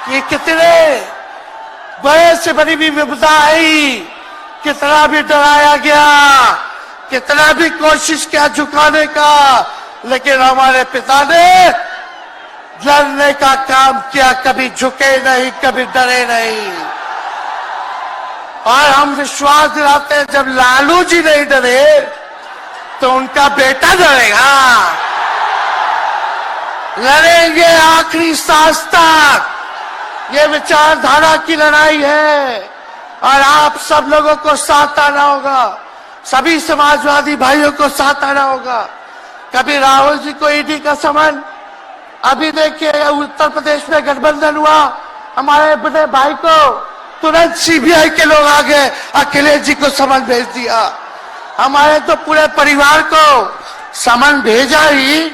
कि कितने बड़े से बड़ी भी विपदा आई, कितना भी डराया गया, कितना भी कोशिश किया झुकाने का, लेकिन हमारे पिता ने लड़ने का काम किया, कभी झुके नहीं, कभी डरे नहीं। और हम विश्वास दिलाते हैं जब लालू जी नहीं डरे तो उनका बेटा डरेगा। लड़ेंगे आखिरी सांस तक। ये विचारधारा की लड़ाई है और आप सब लोगों को साथ आना होगा, सभी समाजवादी भाइयों को साथ आना होगा। कभी राहुल जी को ईडी का समन, अभी देखिए उत्तर प्रदेश में गठबंधन हुआ, हमारे बड़े भाई को तुरंत सीबीआई के लोग आ गए, अखिलेश जी को समन भेज दिया। हमारे तो पूरे परिवार को समन भेजा ही,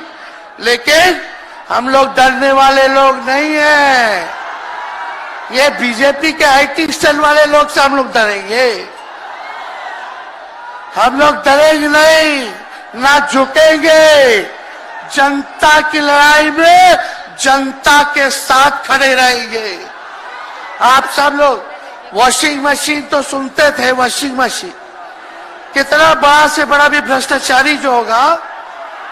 लेकिन हम लोग डरने वाले लोग नहीं हैं। ये बीजेपी के आईटी सेल वाले लोग से हम लोग डरेंगे? हम लोग डरेंगे नहीं, ना झुकेंगे। जनता की लड़ाई में जनता के साथ खड़े रहेंगे। आप सब लोग वॉशिंग मशीन तो सुनते थे, वॉशिंग मशीन कितना बड़ा से बड़ा भी भ्रष्टाचारी जो होगा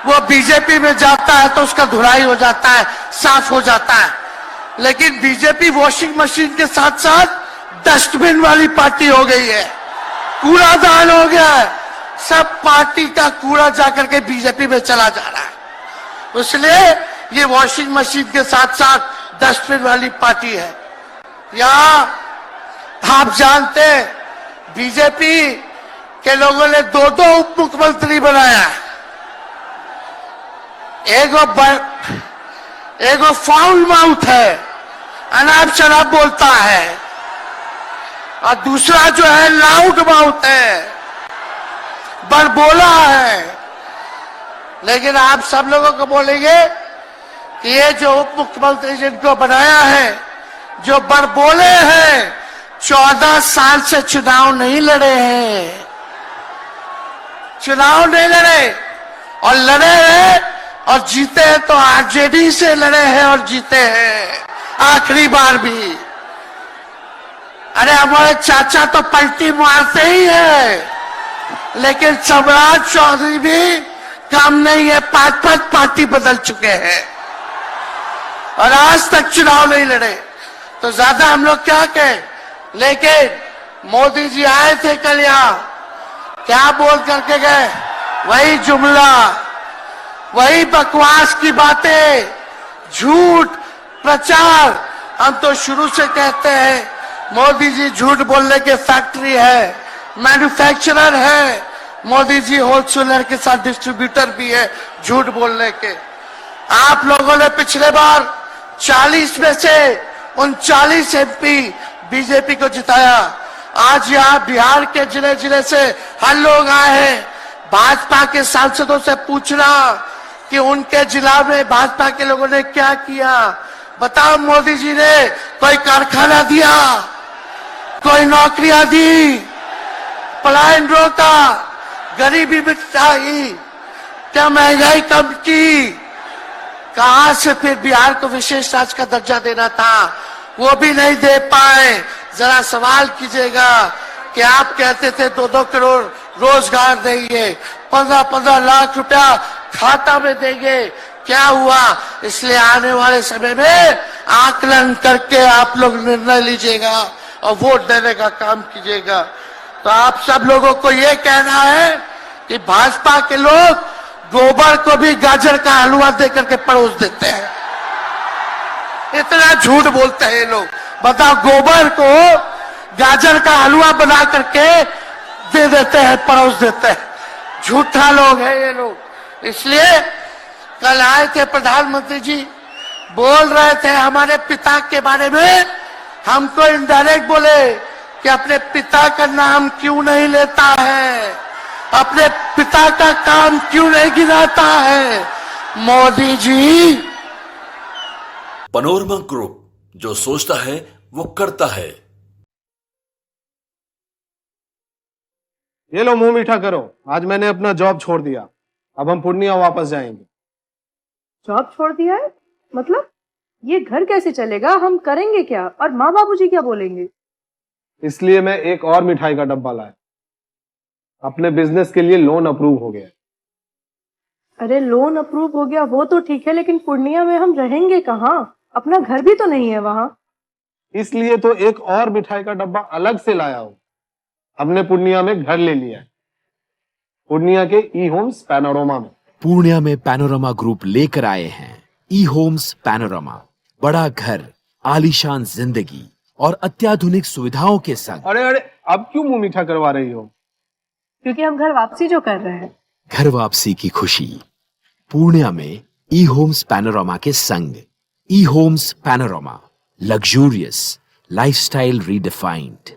वो बीजेपी में जाता है तो उसका धुलाई हो जाता है, साफ हो जाता है। लेकिन बीजेपी वॉशिंग मशीन के साथ साथ डस्टबिन वाली पार्टी हो गई है, कूड़ादान हो गया है। सब पार्टी का कूड़ा जाकर के बीजेपी में चला जा रहा है, इसलिए ये वॉशिंग मशीन के साथ साथ डस्टबिन वाली पार्टी है। यहाँ आप जानते हैं बीजेपी के लोगों ने दो उप मुख्यमंत्री बनाया। एगो फाउल माउथ है, अनाप शनाप बोलता है, और दूसरा जो है लाउड माउथ है, बड़बोला है। लेकिन आप सब लोगों को बोलेंगे कि ये जो उप मुख्यमंत्री जिनको बनाया है, जो बड़बोले हैं, 14 साल से चुनाव नहीं लड़े हैं, चुनाव नहीं लड़े, और लड़े हैं और जीते हैं तो आरजेडी से लड़े हैं और जीते हैं आखिरी बार भी। अरे हमारे चाचा तो पलटी मारते ही है, लेकिन सम्राट चौधरी भी काम नहीं है, 5 पार्टी बदल चुके हैं और आज तक चुनाव नहीं लड़े। तो ज्यादा हम लोग क्या कहें, लेकिन मोदी जी आए थे कल यहाँ, क्या बोल करके गए? वही जुमला, वही बकवास की बातें, झूठ प्रचार। हम तो शुरू से कहते हैं मोदी जी झूठ बोलने के फैक्ट्री है, मैन्युफैक्चरर है। मोदी जी होलसेलर के साथ डिस्ट्रीब्यूटर भी है झूठ बोलने के। आप लोगों ने पिछले बार 40 में से 39 एमपी बीजेपी को जिताया। आज यहाँ बिहार के जिले जिले से हर लोग आए हैं भाजपा के सांसदों से पूछना कि उनके जिला में भाजपा के लोगों ने क्या किया। बताओ, मोदी जी ने कोई कारखाना दिया, कोई नौकरियां दी, पलायन रोका, गरीबी मिटाई, क्या महंगाई कम की? कहां से फिर बिहार को विशेष राज्य का दर्जा देना था, वो भी नहीं दे पाए। जरा सवाल कीजिएगा कि आप कहते थे 2-2 करोड़ रोजगार देंगे, 15-15 लाख रुपया खाता में देंगे, क्या हुआ? इसलिए आने वाले समय में आकलन करके आप लोग निर्णय लीजिएगा और वोट देने का काम कीजिएगा। तो आप सब लोगों को ये कहना है कि भाजपा के लोग गोबर को भी गाजर का हलवा देकर के परोस देते हैं। इतना झूठ बोलते हैं ये लोग। बताओ, गोबर को गाजर का हलवा बना करके दे देते हैं, परोस देते हैं। झूठा लोग है ये लोग। इसलिए कल आए थे प्रधानमंत्री जी, बोल रहे थे हमारे पिता के बारे में, हमको इनडायरेक्ट बोले कि अपने पिता का नाम क्यों नहीं लेता है, अपने पिता का काम क्यों नहीं गिनाता है मोदी जी। पनोरमा ग्रुप, जो सोचता है वो करता है। ये लो, मुंह मीठा करो। आज मैंने अपना जॉब छोड़ दिया, अब हम पूर्णिया वापस जाएंगे। जॉब छोड़ दिया है? मतलब? ये घर कैसे चलेगा, हम करेंगे क्या और माँ बाबूजी क्या बोलेंगे? इसलिए मैं एक और मिठाई का डब्बा लाया। अपने बिजनेस के लिए लोन अप्रूव हो गया। अरे लोन अप्रूव हो गया वो तो ठीक है, लेकिन पूर्णिया में हम रहेंगे कहाँ? अपना घर भी तो नहीं है वहाँ। इसलिए तो एक और मिठाई का डब्बा अलग से लाया हूं। हमने पूर्णिया में घर ले लिया है, पूर्णिया के ई होम्स पैनोरमा में। पूर्णिया में पैनोरमा ग्रुप लेकर आए हैं ई होम्स पैनोरमा। बड़ा घर, आलीशान जिंदगी और अत्याधुनिक सुविधाओं के संग। अरे अरे, अब क्यों मुंह मीठा करवा रही हो? क्योंकि हम घर वापसी जो कर रहे हैं। घर वापसी की खुशी पूर्णिया में ई होम्स पैनोरमा के संग। E Homes Panorama, luxurious lifestyle redefined.